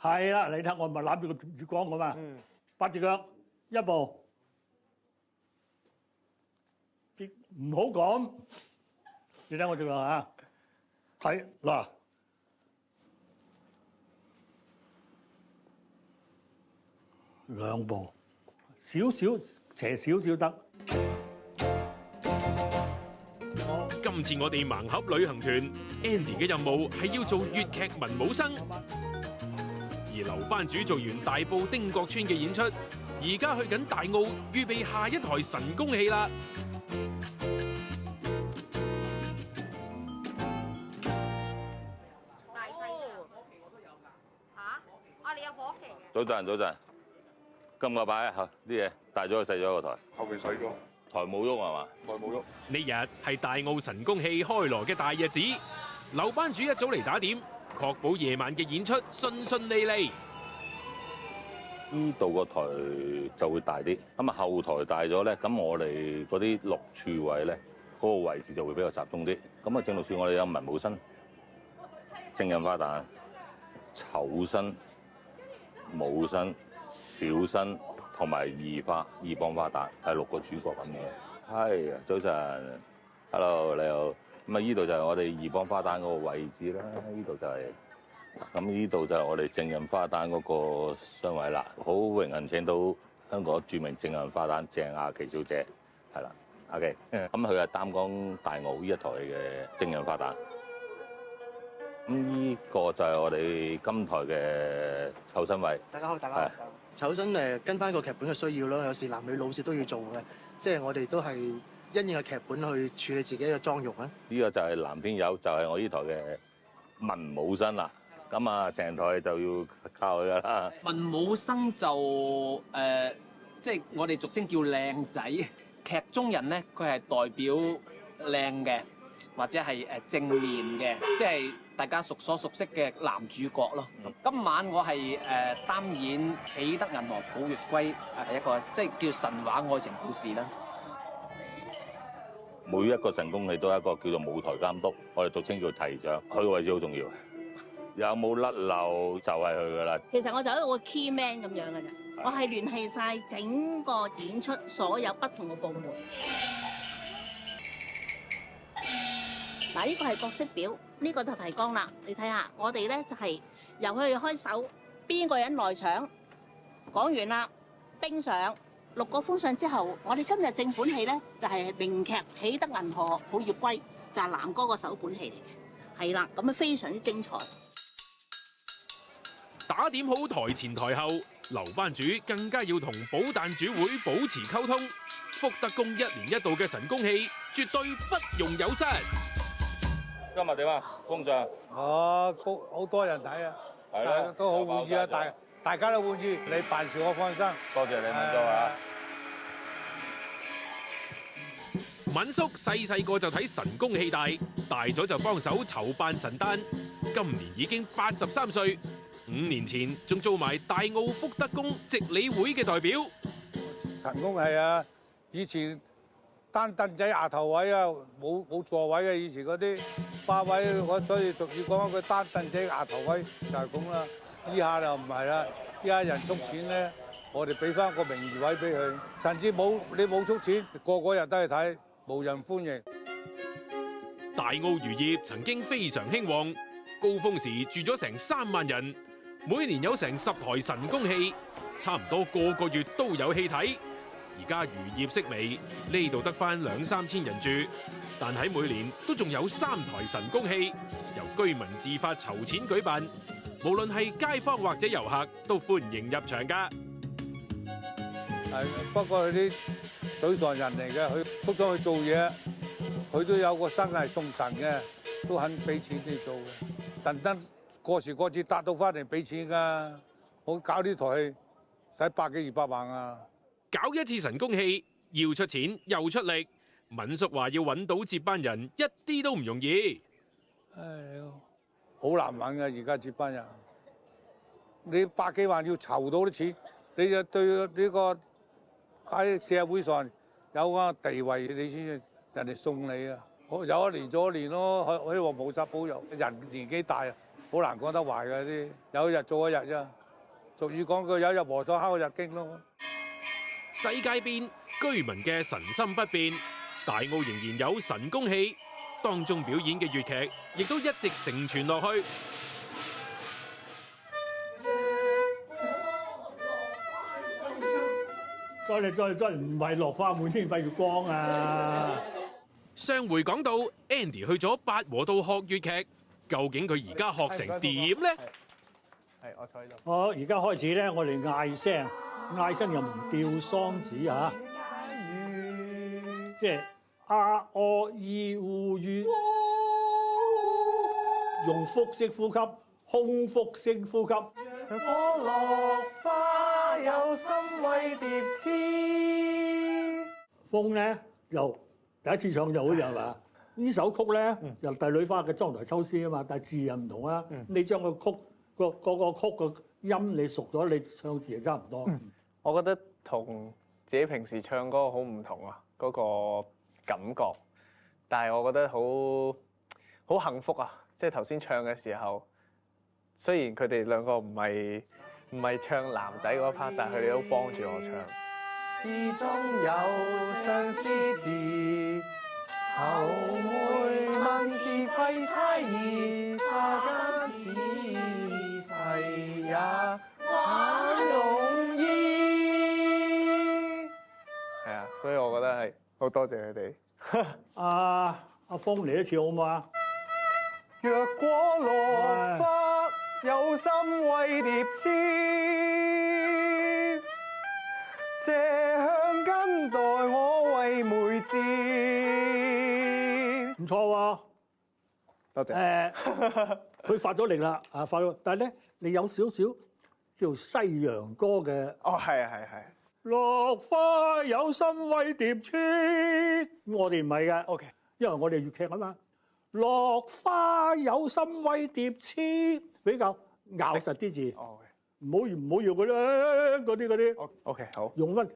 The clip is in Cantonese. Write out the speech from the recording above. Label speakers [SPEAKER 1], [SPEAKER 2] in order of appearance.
[SPEAKER 1] 係啦，你睇我咪攬住個月光咁嘛，八隻腳一步，唔好講，你睇我隻腳啊，睇嗱，兩步，少少斜少少得。
[SPEAKER 2] 今次我哋盲盒旅行團 ，Andy 嘅任務係要做粵劇文武生，而劉班主做完大埔丁角村嘅演出，而家去緊大澳預備下一台神功戲啦。
[SPEAKER 3] 大細嚇？你有火旗嘅？
[SPEAKER 4] 早晨，今個擺啲嘢大咗細咗個台，
[SPEAKER 5] 後面洗咗，
[SPEAKER 4] 台冇喐係嘛？
[SPEAKER 5] 台冇喐。
[SPEAKER 2] 呢日係大澳神功戲開鑼嘅大日子，劉班主一早嚟打點，確保夜晚嘅演出順順利利。
[SPEAKER 4] 呢度個台就會大啲，咁啊後台大咗咧，咁我哋嗰啲六處位咧，嗰個位置就會比較集中啲。咁啊正路處我哋有文武生、正印花旦、丑生、武生、小生同埋二幫花旦，係6個主角咁嘅。係啊，早晨 ，hello 你好。咁啊呢度就係我哋二幫花旦嗰個位置啦，呢度就係。咁呢度就係我哋正印花旦嗰個雙位啦，好榮幸請到香港著名正印花旦鄭雅琪小姐，係啦，OK，咁佢係擔綱大澳呢一台嘅正印花旦。咁呢個就係我哋今台嘅丑生位。
[SPEAKER 6] 大家好，大家好。丑生跟翻個劇本嘅需要咯，有時男女老少都要做嘅，即係我哋都係因應個劇本去處理自己嘅妝容啊。
[SPEAKER 4] 呢個就係藍天友，就係我呢台嘅文武生啦。咁啊，成台就要靠佢噶啦。
[SPEAKER 7] 文武生就即係我哋俗稱叫靚仔。劇中人咧，佢係代表靚嘅，或者係正面嘅，即係大家所熟悉嘅男主角咯。今晚我係擔演《喜得銀河抱月歸》，係一個即係叫神話愛情故事啦。
[SPEAKER 4] 每一個神功戲都係一個叫做舞台監督，我哋俗稱叫提長，佢個位置好重要。有冇甩漏就係佢噶啦。
[SPEAKER 8] 其實我就一個 key man 咁樣嘅啫，我係聯繫晒整個演出所有不同嘅部門。嗱，呢個係角色表，呢個就提綱啦。你睇下，我哋咧就係由佢開手，邊個人來場，講完啦，冰上6個封相之後，我哋今日正本戲咧就係名劇《喜得銀河抱月歸》，就係南哥個首本戲嚟嘅，係啦，咁啊非常之精彩。
[SPEAKER 2] 打點好台前台後，劉班主更加要同寶誕主會保持溝通。福德宮1年1度嘅神功戲，絕對不容有失。
[SPEAKER 4] 今日點啊？封相
[SPEAKER 9] 好多人睇啊，係啦，都好滿意啊，大家都滿意，你辦事我放心。
[SPEAKER 4] 多謝你敏叔啊！
[SPEAKER 2] 敏叔細個就睇神功戲大，大咗就幫手籌辦神誕，今年已經83歲。5年前仲做埋大澳福德宮值理會嘅代表。
[SPEAKER 9] 神功係啊，以前單凳仔牙頭位啊，冇座位嘅，以前嗰啲花位，我所以俗語講一句單凳仔牙頭位就係咁啦。依下就唔係啦，依家人出錢咧，我哋俾翻個名譽位俾佢，甚至你冇出錢，個人都去睇，無人歡迎。
[SPEAKER 2] 大澳漁業曾經非常興旺，高峰時住咗成3萬人。每年有成10台神功戲，差唔多個月都有戲睇。而家漁業式微，呢度得返2-3千人住，但喺每年都仲有3台神功戲，由居民自發籌錢舉辦，無論係街坊或者遊客都歡迎入場㗎。
[SPEAKER 9] 係，不過佢啲水上人嚟嘅，佢出咗去做嘢，佢都有個心係送神嘅，都肯俾錢你做嘅，特登。過時過節達到翻嚟俾錢㗎，我搞呢台戲使100幾200萬啊！
[SPEAKER 2] 搞一次神功戲要出錢又出力，敏叔話要揾到接班人一啲都唔容易。
[SPEAKER 9] 唉，好難揾㗎，而家接班人，你100幾萬要籌到啲錢，你就對呢個喺社會上有個地位，你先人哋送你啊！有一年做一年咯，希望菩薩保佑。人年紀大啊，好難講得壞嘅啲，有一日做一日啫。俗語講句，有一日和尚敲一日經咯。
[SPEAKER 2] 世界變，居民嘅神心不變，大澳仍然有神功戲，當中表演嘅粵劇亦都一直承傳落去。
[SPEAKER 1] 再唔係落花滿天蔽月光啊！
[SPEAKER 2] 上回講到 Andy 去咗八和道學粵劇，究竟佢而家學成點咧？
[SPEAKER 5] 係，我坐喺度。
[SPEAKER 1] 我而家開始咧，我哋嗌聲又唔吊桑子嚇，即係啊、哦、E、U、U， 用腹式呼吸，空腹式呼吸。
[SPEAKER 5] 我落花有心為蝶痴。
[SPEAKER 1] 風咧又第一次唱就好似係嘛？呢首曲咧就帝女花嘅妝台秋思啊嘛，但係字又唔同啦。你將個曲個曲個音你熟咗，你唱字係差唔多。
[SPEAKER 5] 我覺得同自己平時唱歌好唔同啊，嗰個感覺。但係我覺得好幸福啊！即係頭先唱嘅時候，雖然佢哋兩個唔係唱男仔嗰 part， 但係佢哋都幫住我唱。詩中有相思字，後會問字費差異，他間仔細也很容易。係啊，所以我覺得係好多謝佢哋。
[SPEAKER 1] 阿峰嚟一次好唔好啊？
[SPEAKER 5] 若果落花有心為蝶痴，借香根待我為梅枝。
[SPEAKER 1] 唔錯喎，
[SPEAKER 5] 多謝。
[SPEAKER 1] 佢發咗力啦，發咗，但係咧你有少少叫西洋歌嘅。
[SPEAKER 5] 哦，係。
[SPEAKER 1] 落花有心為蝶痴，我哋唔係嘅。
[SPEAKER 5] OK，
[SPEAKER 1] 因為我哋粵劇啊嘛。落花有心為蝶痴，比較咬實啲字。
[SPEAKER 5] 哦，
[SPEAKER 1] 唔好要嗰啲。
[SPEAKER 5] OK，好。
[SPEAKER 1] 用翻